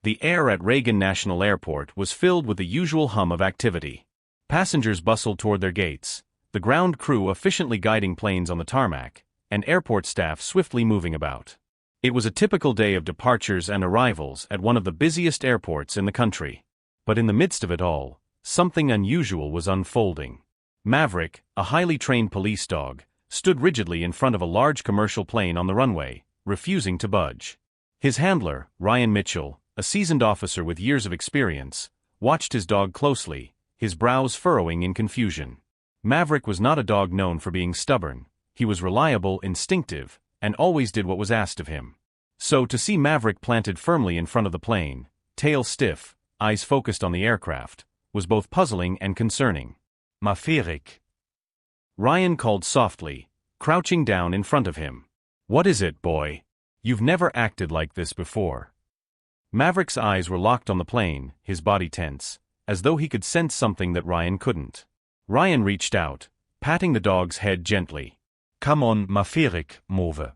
The air at Reagan National Airport was filled with the usual hum of activity. Passengers bustled toward their gates, the ground crew efficiently guiding planes on the tarmac, and airport staff swiftly moving about. It was a typical day of departures and arrivals at one of the busiest airports in the country. But in the midst of it all, something unusual was unfolding. Maverick, a highly trained police dog, stood rigidly in front of a large commercial plane on the runway, refusing to budge. His handler, Ryan Mitchell, a seasoned officer with years of experience, watched his dog closely, his brows furrowing in confusion. Maverick was not a dog known for being stubborn. He was reliable, instinctive, and always did what was asked of him. So to see Maverick planted firmly in front of the plane, tail stiff, eyes focused on the aircraft, was both puzzling and concerning. "Maverick," Ryan called softly, crouching down in front of him. "What is it, boy? You've never acted like this before." Maverick's eyes were locked on the plane, his body tense, as though he could sense something that Ryan couldn't. Ryan reached out, patting the dog's head gently. "Come on, Maverick, move."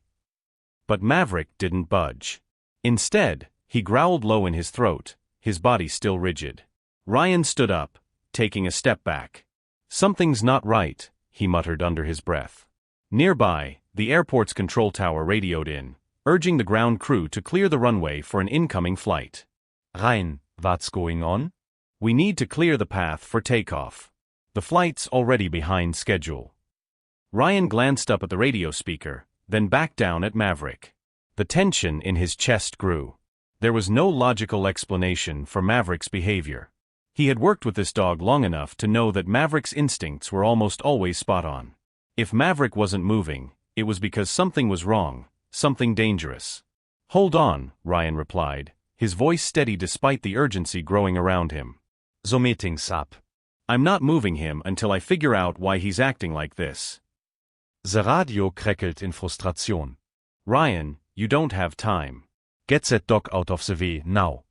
But Maverick didn't budge. Instead, he growled low in his throat, his body still rigid. Ryan stood up, taking a step back. "Something's not right," he muttered under his breath. Nearby, the airport's control tower radioed in, urging the ground crew to clear the runway for an incoming flight. "Ryan, what's going on? We need to clear the path for takeoff. The flight's already behind schedule." Ryan glanced up at the radio speaker, then back down at Maverick. The tension in his chest grew. There was no logical explanation for Maverick's behavior. He had worked with this dog long enough to know that Maverick's instincts were almost always spot on. If Maverick wasn't moving, it was because something was wrong, something dangerous. "Hold on," Ryan replied, his voice steady despite the urgency growing around him. "So meeting's up. I'm not moving him until I figure out why he's acting like this." The radio crackled in frustration. "Ryan, you don't have time. Get that dog out of the way now."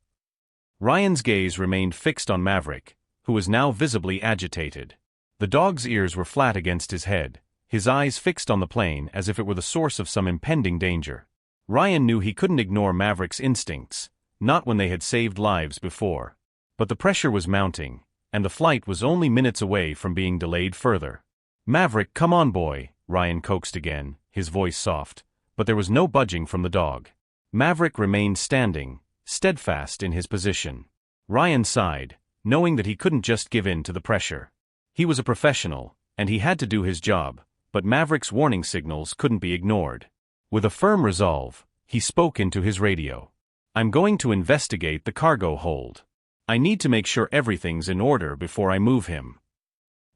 Ryan's gaze remained fixed on Maverick, who was now visibly agitated. The dog's ears were flat against his head, his eyes fixed on the plane as if it were the source of some impending danger. Ryan knew he couldn't ignore Maverick's instincts, not when they had saved lives before. But the pressure was mounting, and the flight was only minutes away from being delayed further. "Maverick, come on, boy," Ryan coaxed again, his voice soft, but there was no budging from the dog. Maverick remained standing, steadfast in his position. Ryan sighed, knowing that he couldn't just give in to the pressure. He was a professional, and he had to do his job, but Maverick's warning signals couldn't be ignored. With a firm resolve, he spoke into his radio. "I'm going to investigate the cargo hold. I need to make sure everything's in order before I move him."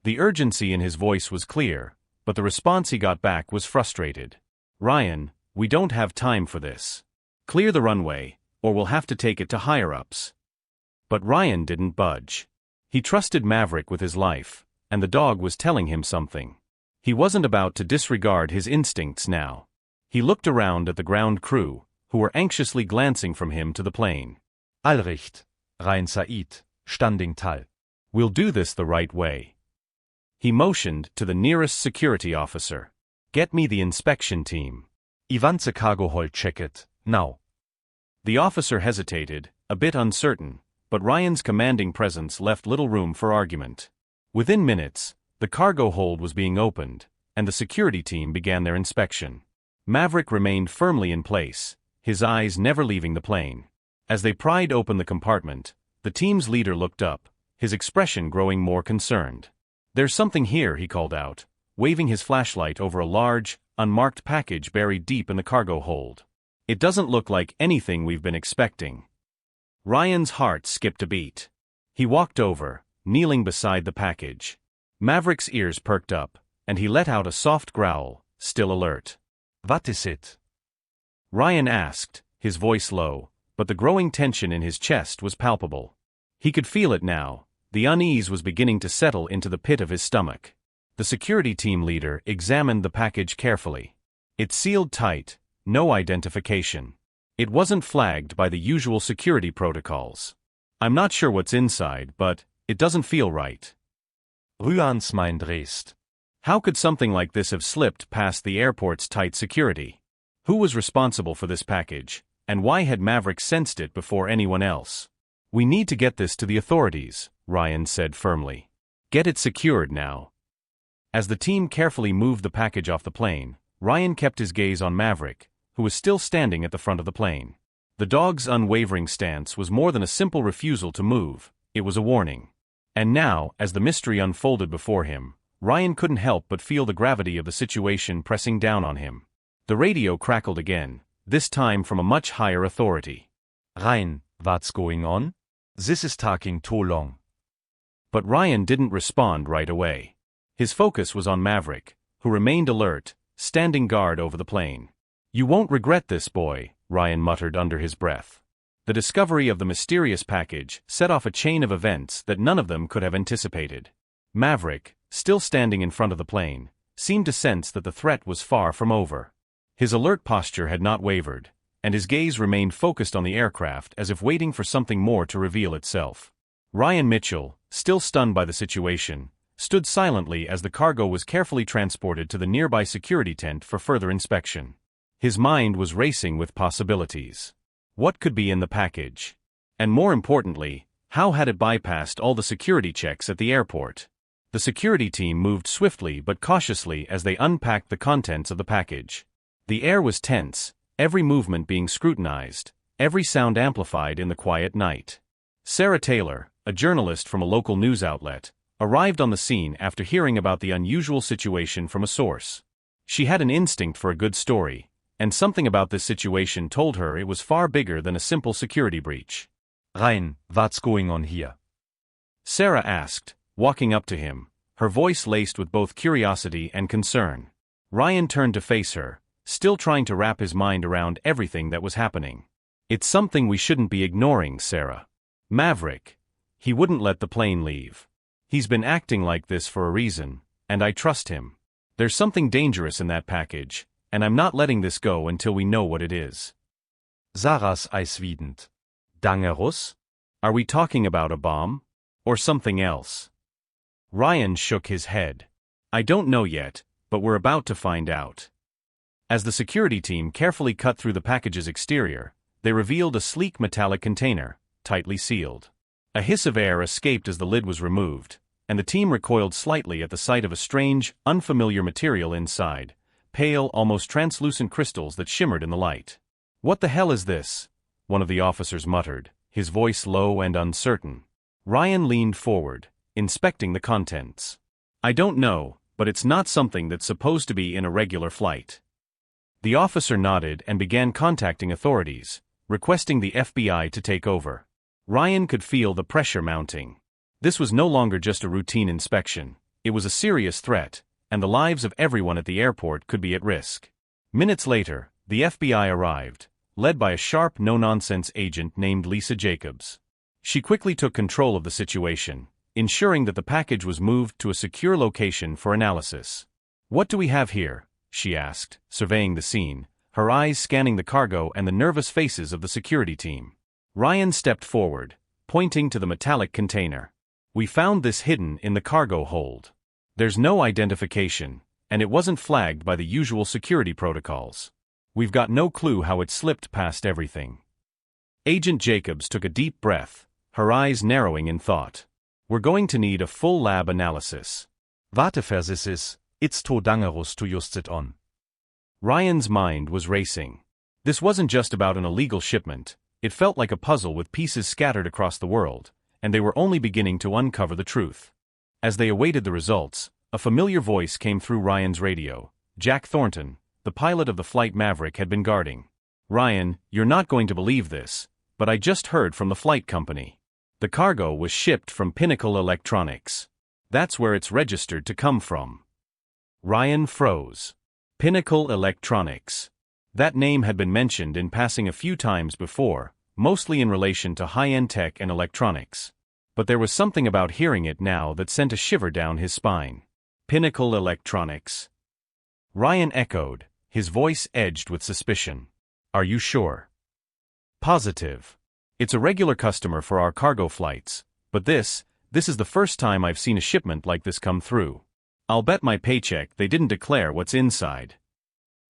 The urgency in his voice was clear, but the response he got back was frustrated. "Ryan, we don't have time for this. Clear the runway, or we'll have to take it to higher-ups." But Ryan didn't budge. He trusted Maverick with his life, and the dog was telling him something. He wasn't about to disregard his instincts now. He looked around at the ground crew, who were anxiously glancing from him to the plane. "Allricht, Ryan Said, standing tall. We'll do this the right way." He motioned to the nearest security officer. "Get me the inspection team. I want the cargo hold checked, now." The officer hesitated, a bit uncertain, but Ryan's commanding presence left little room for argument. Within minutes, the cargo hold was being opened, and the security team began their inspection. Maverick remained firmly in place, his eyes never leaving the plane. As they pried open the compartment, the team's leader looked up, his expression growing more concerned. "There's something here," he called out, waving his flashlight over a large, unmarked package buried deep in the cargo hold. "It doesn't look like anything we've been expecting." Ryan's heart skipped a beat. He walked over, kneeling beside the package. Maverick's ears perked up, and he let out a soft growl, still alert. "What is it?" Ryan asked, his voice low, but the growing tension in his chest was palpable. He could feel it now. The unease was beginning to settle into the pit of his stomach. The security team leader examined the package carefully. It sealed tight, no identification. It wasn't flagged by the usual security protocols. "I'm not sure what's inside, but it doesn't feel right." Ryan's mind raced. How could something like this have slipped past the airport's tight security? Who was responsible for this package, And why had Maverick sensed it before anyone else? "We need to get this to the authorities," Ryan said firmly. "Get it secured now." As the team carefully moved the package off the plane, Ryan kept his gaze on Maverick, who was still standing at the front of the plane. The dog's unwavering stance was more than a simple refusal to move, it was a warning. And now, as the mystery unfolded before him, Ryan couldn't help but feel the gravity of the situation pressing down on him. The radio crackled again, this time from a much higher authority. "Ryan, what's going on? This is taking too long." But Ryan didn't respond right away. His focus was on Maverick, who remained alert, standing guard over the plane. "You won't regret this, boy," Ryan muttered under his breath. The discovery of the mysterious package set off a chain of events that none of them could have anticipated. Maverick, still standing in front of the plane, seemed to sense that the threat was far from over. His alert posture had not wavered, and his gaze remained focused on the aircraft as if waiting for something more to reveal itself. Ryan Mitchell, still stunned by the situation, stood silently as the cargo was carefully transported to the nearby security tent for further inspection. His mind was racing with possibilities. What could be in the package? And more importantly, how had it bypassed all the security checks at the airport? The security team moved swiftly but cautiously as they unpacked the contents of the package. The air was tense, every movement being scrutinized, every sound amplified in the quiet night. Sarah Taylor, a journalist from a local news outlet, arrived on the scene after hearing about the unusual situation from a source. She had an instinct for a good story, and something about this situation told her it was far bigger than a simple security breach. "Ryan, what's going on here?" Sarah asked, walking up to him, her voice laced with both curiosity and concern. Ryan turned to face her, still trying to wrap his mind around everything that was happening. "It's something we shouldn't be ignoring, Sarah. Maverick. He wouldn't let the plane leave. He's been acting like this for a reason, and I trust him. There's something dangerous in that package, and I'm not letting this go until we know what it is." Zaraz eiswiedend. Dangerous? Are we talking about a bomb? Or something else? Ryan shook his head. "I don't know yet, but we're about to find out." As the security team carefully cut through the package's exterior, they revealed a sleek metallic container, tightly sealed. A hiss of air escaped as the lid was removed, and the team recoiled slightly at the sight of a strange, unfamiliar material inside, pale, almost translucent crystals that shimmered in the light. "What the hell is this?" one of the officers muttered, his voice low and uncertain. Ryan leaned forward, inspecting the contents. "I don't know, but it's not something that's supposed to be in a regular flight." The officer nodded and began contacting authorities, requesting the FBI to take over. Ryan could feel the pressure mounting. This was no longer just a routine inspection, it was a serious threat, and the lives of everyone at the airport could be at risk. Minutes later, the FBI arrived, led by a sharp, no-nonsense agent named Lisa Jacobs. She quickly took control of the situation, ensuring that the package was moved to a secure location for analysis. "What do we have here?" she asked, surveying the scene, her eyes scanning the cargo and the nervous faces of the security team. Ryan stepped forward, pointing to the metallic container. "We found this hidden in the cargo hold. There's no identification, and it wasn't flagged by the usual security protocols. We've got no clue how it slipped past everything." Agent Jacobs took a deep breath, her eyes narrowing in thought. "We're going to need a full lab analysis." "Warte, Versissis, it's too dangerous to use it on." Ryan's mind was racing. This wasn't just about an illegal shipment, it felt like a puzzle with pieces scattered across the world, and they were only beginning to uncover the truth. As they awaited the results, a familiar voice came through Ryan's radio. Jack Thornton, the pilot of the flight Maverick had been guarding. "Ryan, you're not going to believe this, but I just heard from the flight company. The cargo was shipped from Pinnacle Electronics. That's where it's registered to come from." Ryan froze. Pinnacle Electronics. That name had been mentioned in passing a few times before, mostly in relation to high-end tech and electronics. But there was something about hearing it now that sent a shiver down his spine. Pinnacle Electronics. Ryan echoed, his voice edged with suspicion. "Are you sure?" "Positive. It's a regular customer for our cargo flights, but this is the first time I've seen a shipment like this come through. I'll bet my paycheck they didn't declare what's inside."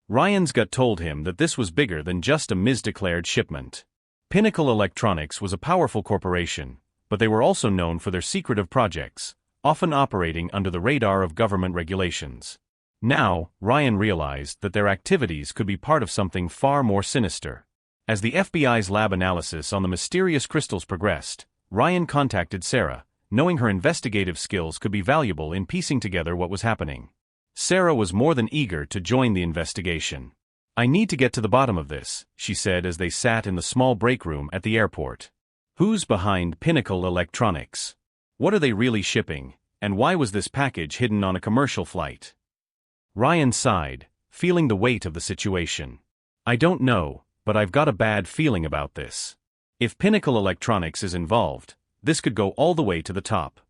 Ryan's gut told him that this was bigger than just a misdeclared shipment. Pinnacle Electronics was a powerful corporation, but they were also known for their secretive projects, often operating under the radar of government regulations. Now, Ryan realized that their activities could be part of something far more sinister. As the FBI's lab analysis on the mysterious crystals progressed, Ryan contacted Sarah, knowing her investigative skills could be valuable in piecing together what was happening. Sarah was more than eager to join the investigation. "I need to get to the bottom of this," she said as they sat in the small break room at the airport. "Who's behind Pinnacle Electronics? What are they really shipping, and why was this package hidden on a commercial flight?" Ryan sighed, feeling the weight of the situation. "I don't know, but I've got a bad feeling about this. If Pinnacle Electronics is involved, this could go all the way to the top."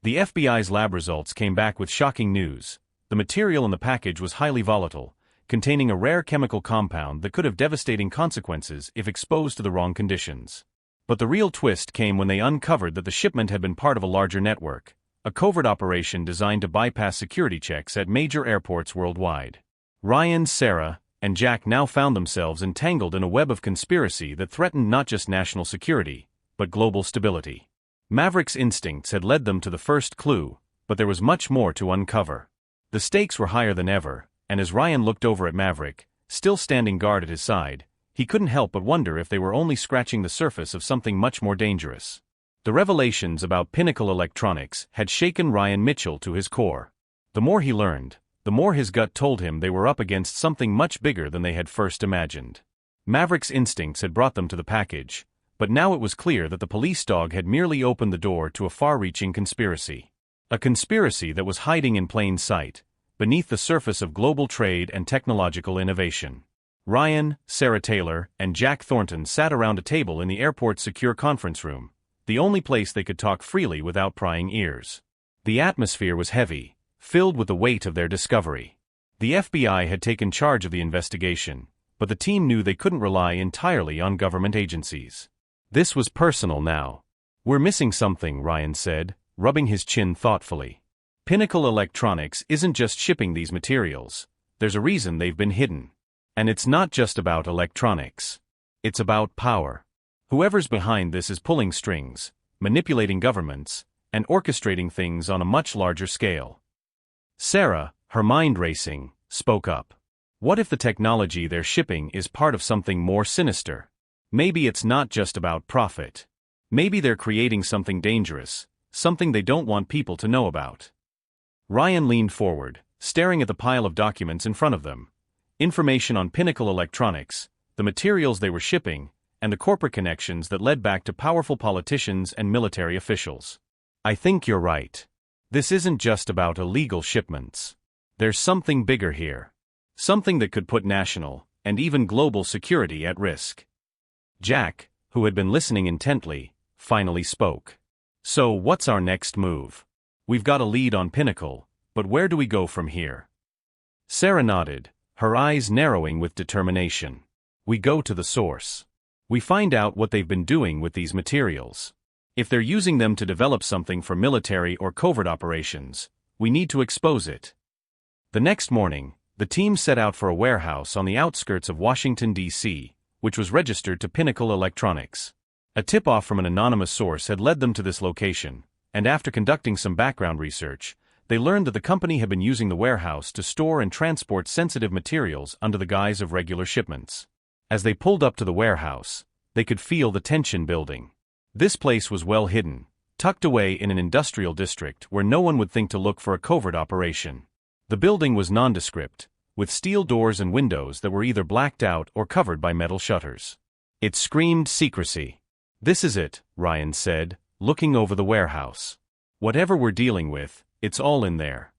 The FBI's lab results came back with shocking news. The material in the package was highly volatile, containing a rare chemical compound that could have devastating consequences if exposed to the wrong conditions. But the real twist came when they uncovered that the shipment had been part of a larger network, a covert operation designed to bypass security checks at major airports worldwide. Ryan, Sarah, and Jack now found themselves entangled in a web of conspiracy that threatened not just national security, but global stability. Maverick's instincts had led them to the first clue, but there was much more to uncover. The stakes were higher than ever, and as Ryan looked over at Maverick, still standing guard at his side, he couldn't help but wonder if they were only scratching the surface of something much more dangerous. The revelations about Pinnacle Electronics had shaken Ryan Mitchell to his core. The more he learned, the more his gut told him they were up against something much bigger than they had first imagined. Maverick's instincts had brought them to the package, but now it was clear that the police dog had merely opened the door to a far-reaching conspiracy. A conspiracy that was hiding in plain sight, beneath the surface of global trade and technological innovation. Ryan, Sarah Taylor, and Jack Thornton sat around a table in the airport's secure conference room, the only place they could talk freely without prying ears. The atmosphere was heavy, filled with the weight of their discovery. The FBI had taken charge of the investigation, but the team knew they couldn't rely entirely on government agencies. This was personal now. "We're missing something," Ryan said, rubbing his chin thoughtfully. "Pinnacle Electronics isn't just shipping these materials. There's a reason they've been hidden. And it's not just about electronics. It's about power. Whoever's behind this is pulling strings, manipulating governments, and orchestrating things on a much larger scale." Sarah, her mind racing, spoke up. "What if the technology they're shipping is part of something more sinister? Maybe it's not just about profit. Maybe they're creating something dangerous, something they don't want people to know about." Ryan leaned forward, staring at the pile of documents in front of them. Information on Pinnacle Electronics, the materials they were shipping, and the corporate connections that led back to powerful politicians and military officials. "I think you're right. This isn't just about illegal shipments. There's something bigger here. Something that could put national, and even global security at risk." Jack, who had been listening intently, finally spoke. "So what's our next move? We've got a lead on Pinnacle, but where do we go from here?" Sarah nodded, her eyes narrowing with determination. "We go to the source. We find out what they've been doing with these materials. If they're using them to develop something for military or covert operations, we need to expose it." The next morning, the team set out for a warehouse on the outskirts of Washington, D.C., which was registered to Pinnacle Electronics. A tip-off from an anonymous source had led them to this location, and after conducting some background research, they learned that the company had been using the warehouse to store and transport sensitive materials under the guise of regular shipments. As they pulled up to the warehouse, they could feel the tension building. This place was well hidden, tucked away in an industrial district where no one would think to look for a covert operation. The building was nondescript, with steel doors and windows that were either blacked out or covered by metal shutters. It screamed secrecy. "This is it," Ryan said, looking over the warehouse. "Whatever we're dealing with, it's all in there."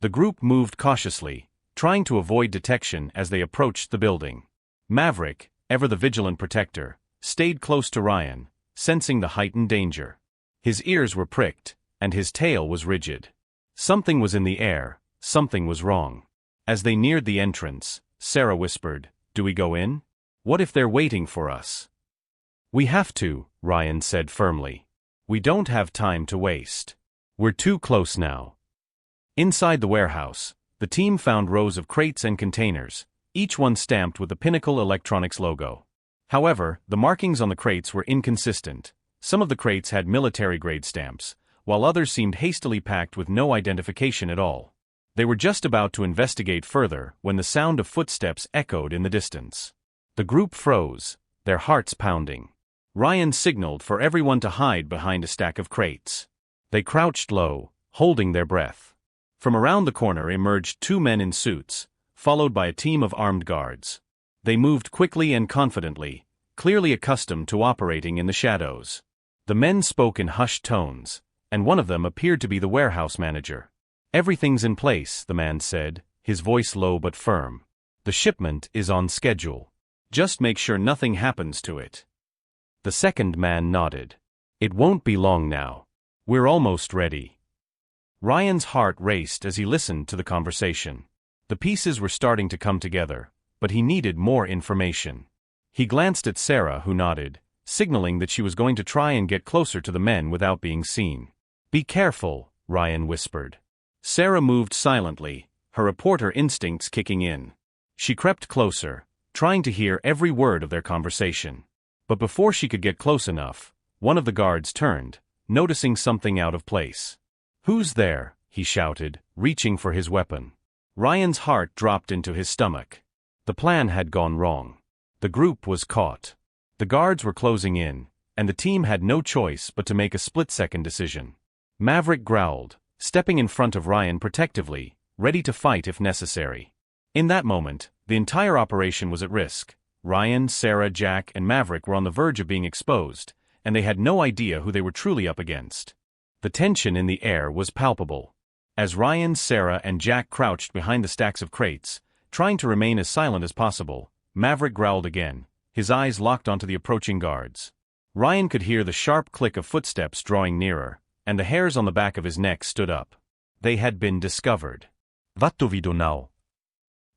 The group moved cautiously, trying to avoid detection as they approached the building. Maverick, ever the vigilant protector, stayed close to Ryan, sensing the heightened danger. His ears were pricked, and his tail was rigid. Something was in the air, something was wrong. As they neared the entrance, Sarah whispered, "Do we go in? What if they're waiting for us?" "We have to," Ryan said firmly. "We don't have time to waste. We're too close now." Inside the warehouse, The team found rows of crates and containers, each one stamped with the Pinnacle Electronics logo. However, the markings on the crates were inconsistent. Some of the crates had military-grade stamps, while others seemed hastily packed with no identification at all. They were just about to investigate further when the sound of footsteps echoed in the distance. The group froze, their hearts pounding. Ryan signaled for everyone to hide behind a stack of crates. They crouched low, holding their breath. From around the corner emerged two men in suits, followed by a team of armed guards. They moved quickly and confidently, clearly accustomed to operating in the shadows. The men spoke in hushed tones, and one of them appeared to be the warehouse manager. "Everything's in place," the man said, his voice low but firm. "The shipment is on schedule. Just make sure nothing happens to it." The second man nodded. "It won't be long now. We're almost ready." Ryan's heart raced as he listened to the conversation. The pieces were starting to come together, but he needed more information. He glanced at Sarah, who nodded, signaling that she was going to try and get closer to the men without being seen. "Be careful," Ryan whispered. Sarah moved silently, her reporter instincts kicking in. She crept closer, trying to hear every word of their conversation. But before she could get close enough, one of the guards turned, noticing something out of place. "Who's there?" he shouted, reaching for his weapon. Ryan's heart dropped into his stomach. The plan had gone wrong. The group was caught. The guards were closing in, and the team had no choice but to make a split-second decision. Maverick growled, stepping in front of Ryan protectively, ready to fight if necessary. In that moment, the entire operation was at risk. Ryan, Sarah, Jack, and Maverick were on the verge of being exposed, and they had no idea who they were truly up against. The tension in the air was palpable. As Ryan, Sarah, and Jack crouched behind the stacks of crates, trying to remain as silent as possible, Maverick growled again, his eyes locked onto the approaching guards. Ryan could hear the sharp click of footsteps drawing nearer, and the hairs on the back of his neck stood up. They had been discovered. What do we do now?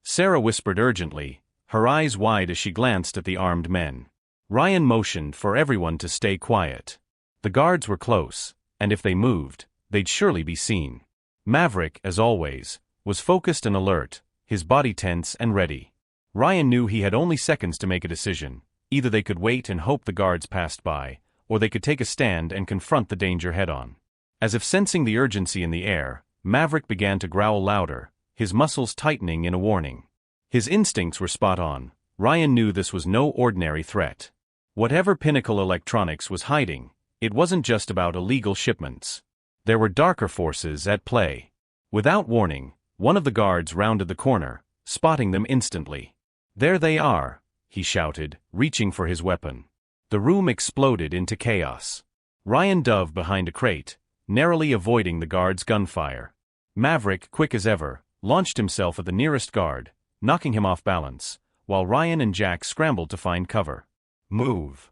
Sarah whispered urgently, her eyes wide as she glanced at the armed men. Ryan motioned for everyone to stay quiet. The guards were close, and if they moved, they'd surely be seen. Maverick, as always, was focused and alert, his body tense and ready. Ryan knew he had only seconds to make a decision. Either they could wait and hope the guards passed by, or they could take a stand and confront the danger head-on. As if sensing the urgency in the air, Maverick began to growl louder, his muscles tightening in a warning. His instincts were spot on. Ryan knew this was no ordinary threat. Whatever Pinnacle Electronics was hiding, it wasn't just about illegal shipments. There were darker forces at play. Without warning, one of the guards rounded the corner, spotting them instantly. "There they are," he shouted, reaching for his weapon. The room exploded into chaos. Ryan dove behind a crate, narrowly avoiding the guard's gunfire. Maverick, quick as ever, launched himself at the nearest guard, knocking him off balance, while Ryan and Jack scrambled to find cover. "Move!"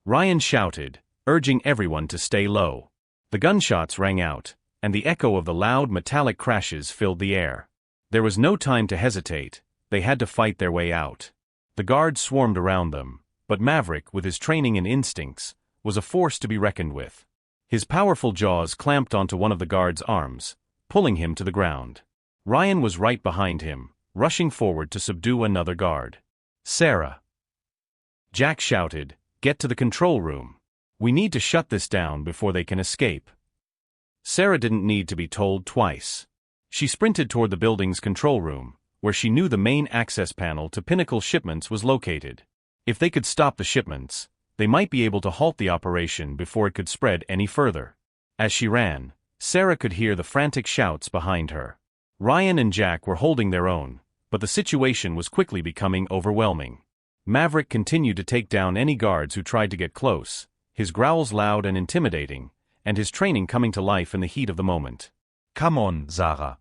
Ryan shouted, urging everyone to stay low. The gunshots rang out, and the echo of the loud metallic crashes filled the air. There was no time to hesitate. They had to fight their way out. The guards swarmed around them, but Maverick, with his training and instincts, was a force to be reckoned with. His powerful jaws clamped onto one of the guards' arms, pulling him to the ground. Ryan was right behind him, rushing forward to subdue another guard. "Sarah!" Jack shouted, "Get to the control room. We need to shut this down before they can escape." Sarah didn't need to be told twice. She sprinted toward the building's control room, where she knew the main access panel to Pinnacle shipments was located. If they could stop the shipments, they might be able to halt the operation before it could spread any further. As she ran, Sarah could hear the frantic shouts behind her. Ryan and Jack were holding their own, but the situation was quickly becoming overwhelming. Maverick continued to take down any guards who tried to get close, his growls loud and intimidating, and his training coming to life in the heat of the moment. "Come on, Sarah."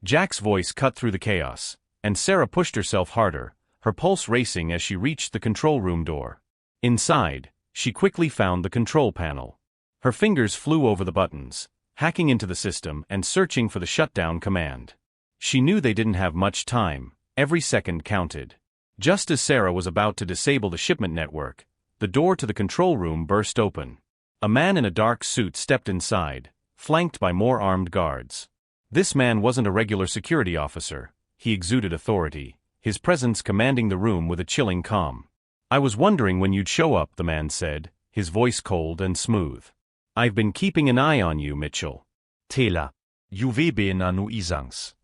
Jack's voice cut through the chaos, and Sarah pushed herself harder, her pulse racing as she reached the control room door. Inside, she quickly found the control panel. Her fingers flew over the buttons, hacking into the system and searching for the shutdown command. She knew they didn't have much time, every second counted. Just as Sarah was about to disable the shipment network, the door to the control room burst open. A man in a dark suit stepped inside, flanked by more armed guards. This man wasn't a regular security officer. He exuded authority, his presence commanding the room with a chilling calm. "I was wondering when you'd show up," the man said, his voice cold and smooth. "I've been keeping an eye on you, Mitchell." Tela. UVB nanu isangs.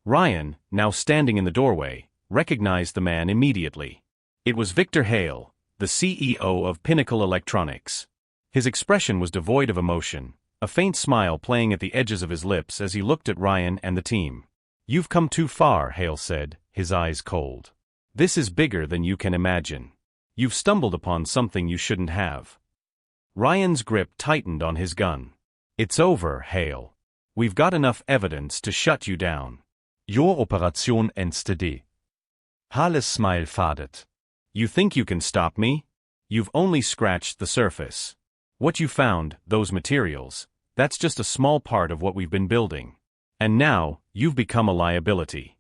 Ryan, now standing in the doorway, recognized the man immediately. It was Victor Hale, the CEO of Pinnacle Electronics. His expression was devoid of emotion, a faint smile playing at the edges of his lips as he looked at Ryan and the team. "You've come too far," Hale said, his eyes cold. "This is bigger than you can imagine. You've stumbled upon something you shouldn't have." Ryan's grip tightened on his gun. "It's over, Hale. We've got enough evidence to shut you down." Your Operation endste. Hales smile fadet. "You think you can stop me? You've only scratched the surface. What you found, those materials, that's just a small part of what we've been building. And now, you've become a liability."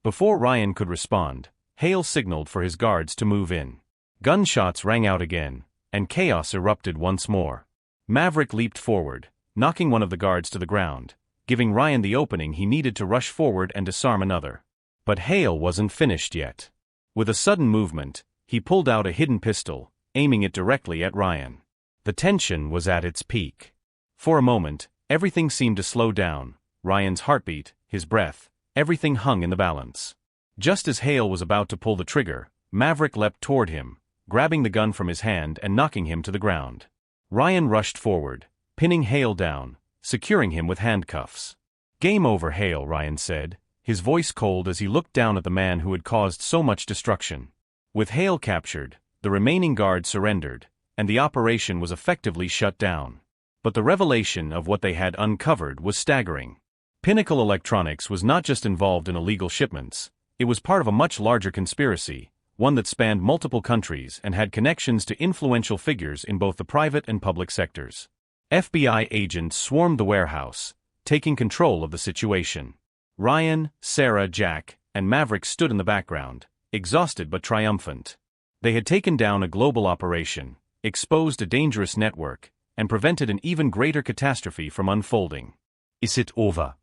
Before Ryan could respond, Hale signaled for his guards to move in. Gunshots rang out again, and chaos erupted once more. Maverick leaped forward, knocking one of the guards to the ground, giving Ryan the opening he needed to rush forward and disarm another. But Hale wasn't finished yet. With a sudden movement, he pulled out a hidden pistol, aiming it directly at Ryan. The tension was at its peak. For a moment, everything seemed to slow down. Ryan's heartbeat, his breath, everything hung in the balance. Just as Hale was about to pull the trigger, Maverick leapt toward him, grabbing the gun from his hand and knocking him to the ground. Ryan rushed forward, pinning Hale down, securing him with handcuffs. "Game over, Hale," Ryan said, his voice cold as he looked down at the man who had caused so much destruction. With Hale captured, the remaining guards surrendered, and the operation was effectively shut down. But the revelation of what they had uncovered was staggering. Pinnacle Electronics was not just involved in illegal shipments, it was part of a much larger conspiracy, one that spanned multiple countries and had connections to influential figures in both the private and public sectors. FBI agents swarmed the warehouse, taking control of the situation. Ryan, Sarah, Jack, and Maverick stood in the background, exhausted but triumphant. They had taken down a global operation, exposed a dangerous network, and prevented an even greater catastrophe from unfolding. Is it over?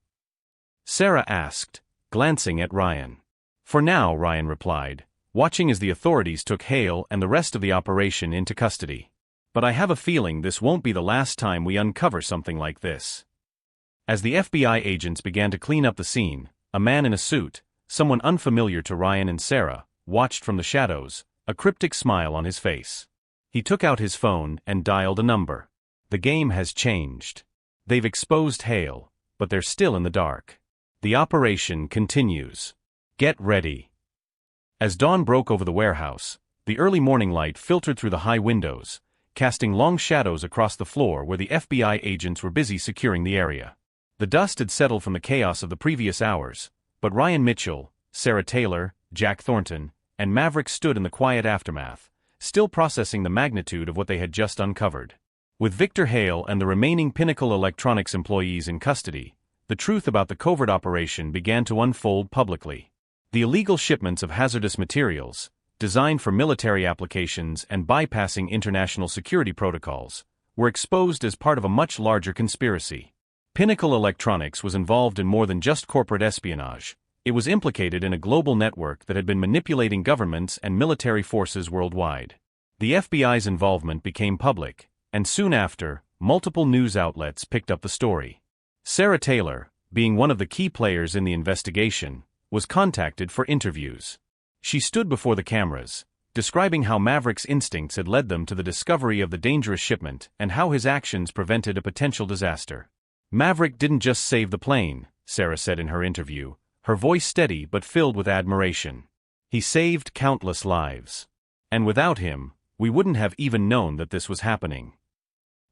Sarah asked, glancing at Ryan. "For now," Ryan replied, watching as the authorities took Hale and the rest of the operation into custody. "But I have a feeling this won't be the last time we uncover something like this." As the FBI agents began to clean up the scene, a man in a suit, someone unfamiliar to Ryan and Sarah, watched from the shadows, a cryptic smile on his face. He took out his phone and dialed a number. "The game has changed. They've exposed Hale, but they're still in the dark. The operation continues. Get ready." As dawn broke over the warehouse, the early morning light filtered through the high windows, casting long shadows across the floor where the FBI agents were busy securing the area. The dust had settled from the chaos of the previous hours, but Ryan Mitchell, Sarah Taylor, Jack Thornton, and Maverick stood in the quiet aftermath, still processing the magnitude of what they had just uncovered. With Victor Hale and the remaining Pinnacle Electronics employees in custody, the truth about the covert operation began to unfold publicly. The illegal shipments of hazardous materials, designed for military applications and bypassing international security protocols, were exposed as part of a much larger conspiracy. Pinnacle Electronics was involved in more than just corporate espionage. It was implicated in a global network that had been manipulating governments and military forces worldwide. The FBI's involvement became public, and soon after, multiple news outlets picked up the story. Sarah Taylor, being one of the key players in the investigation, was contacted for interviews. She stood before the cameras, describing how Maverick's instincts had led them to the discovery of the dangerous shipment and how his actions prevented a potential disaster. "Maverick didn't just save the plane," Sarah said in her interview, her voice steady but filled with admiration. "He saved countless lives. And without him, we wouldn't have even known that this was happening."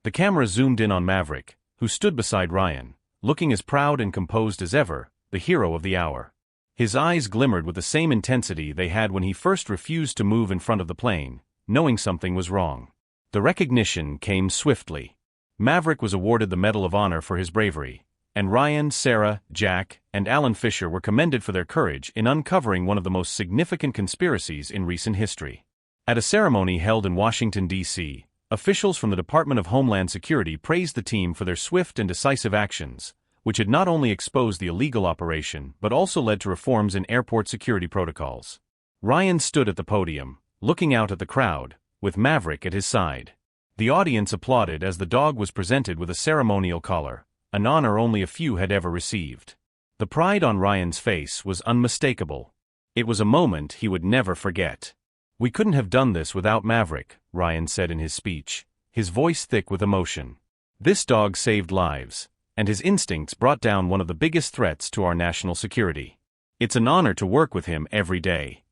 The camera zoomed in on Maverick, who stood beside Ryan, looking as proud and composed as ever, the hero of the hour. His eyes glimmered with the same intensity they had when he first refused to move in front of the plane, knowing something was wrong. The recognition came swiftly. Maverick was awarded the Medal of Honor for his bravery, and Ryan, Sarah, Jack, and Alan Fisher were commended for their courage in uncovering one of the most significant conspiracies in recent history. At a ceremony held in Washington, D.C., officials from the Department of Homeland Security praised the team for their swift and decisive actions, which had not only exposed the illegal operation but also led to reforms in airport security protocols. Ryan stood at the podium, looking out at the crowd, with Maverick at his side. The audience applauded as the dog was presented with a ceremonial collar, an honor only a few had ever received. The pride on Ryan's face was unmistakable. It was a moment he would never forget. "We couldn't have done this without Maverick," Ryan said in his speech, his voice thick with emotion. "This dog saved lives, and his instincts brought down one of the biggest threats to our national security. It's an honor to work with him every day."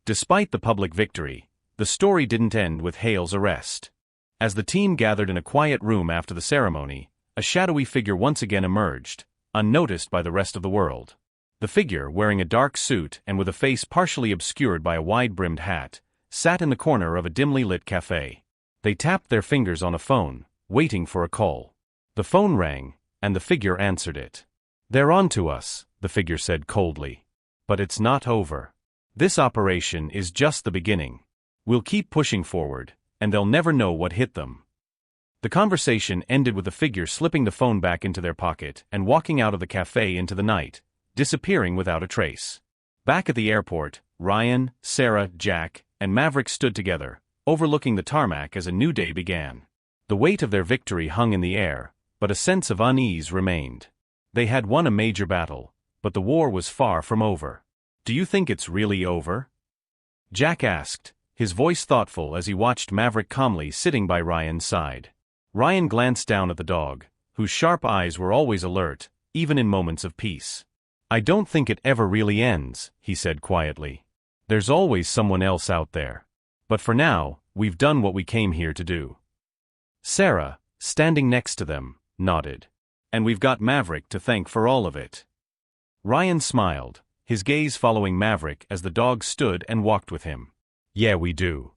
Despite the public victory, the story didn't end with Hale's arrest. As the team gathered in a quiet room after the ceremony, a shadowy figure once again emerged, unnoticed by the rest of the world. The figure, wearing a dark suit and with a face partially obscured by a wide-brimmed hat, sat in the corner of a dimly lit cafe. They tapped their fingers on a phone, waiting for a call. The phone rang, and the figure answered it. "They're on to us," the figure said coldly. "But it's not over. This operation is just the beginning. We'll keep pushing forward, and they'll never know what hit them." The conversation ended with the figure slipping the phone back into their pocket and walking out of the cafe into the night, disappearing without a trace. Back at the airport, Ryan, Sarah, Jack, and Maverick stood together, overlooking the tarmac as a new day began. The weight of their victory hung in the air, but a sense of unease remained. They had won a major battle, but the war was far from over. "Do you think it's really over?" Jack asked, his voice thoughtful as he watched Maverick calmly sitting by Ryan's side. Ryan glanced down at the dog, whose sharp eyes were always alert, even in moments of peace. "I don't think it ever really ends," he said quietly. "There's always someone else out there. But for now, we've done what we came here to do." Sarah, standing next to them, nodded. "And we've got Maverick to thank for all of it." Ryan smiled, his gaze following Maverick as the dog stood and walked with him. "Yeah, we do."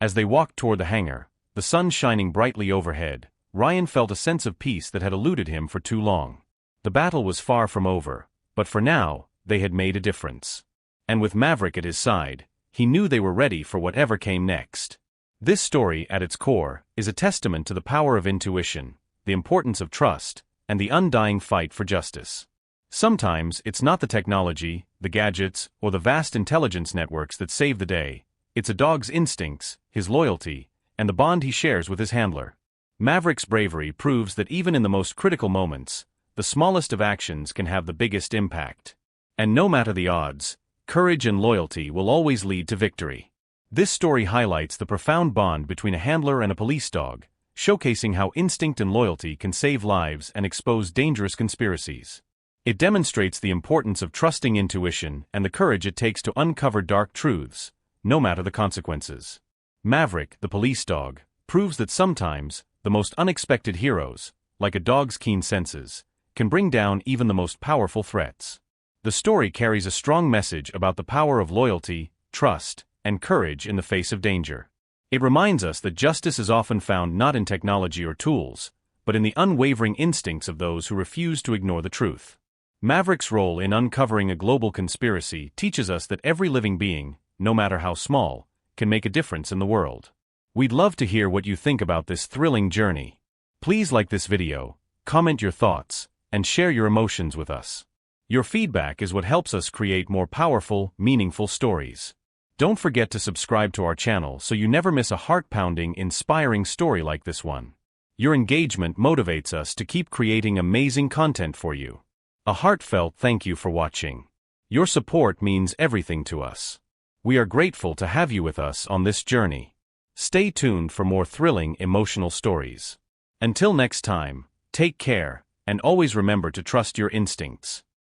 As they walked toward the hangar, the sun shining brightly overhead, Ryan felt a sense of peace that had eluded him for too long. The battle was far from over, but for now, they had made a difference. And with Maverick at his side, he knew they were ready for whatever came next. This story, at its core, is a testament to the power of intuition, the importance of trust, and the undying fight for justice. Sometimes it's not the technology, the gadgets, or the vast intelligence networks that save the day. It's a dog's instincts, his loyalty, and the bond he shares with his handler. Maverick's bravery proves that even in the most critical moments, the smallest of actions can have the biggest impact. And no matter the odds, courage and loyalty will always lead to victory. This story highlights the profound bond between a handler and a police dog, showcasing how instinct and loyalty can save lives and expose dangerous conspiracies. It demonstrates the importance of trusting intuition and the courage it takes to uncover dark truths, no matter the consequences. Maverick, the police dog, proves that sometimes, the most unexpected heroes, like a dog's keen senses, can bring down even the most powerful threats. The story carries a strong message about the power of loyalty, trust, and courage in the face of danger. It reminds us that justice is often found not in technology or tools, but in the unwavering instincts of those who refuse to ignore the truth. Maverick's role in uncovering a global conspiracy teaches us that every living being, no matter how small, can make a difference in the world. We'd love to hear what you think about this thrilling journey. Please like this video, comment your thoughts, and share your emotions with us. Your feedback is what helps us create more powerful, meaningful stories. Don't forget to subscribe to our channel so you never miss a heart-pounding, inspiring story like this one. Your engagement motivates us to keep creating amazing content for you. A heartfelt thank you for watching. Your support means everything to us. We are grateful to have you with us on this journey. Stay tuned for more thrilling, emotional stories. Until next time, take care, and always remember to trust your instincts.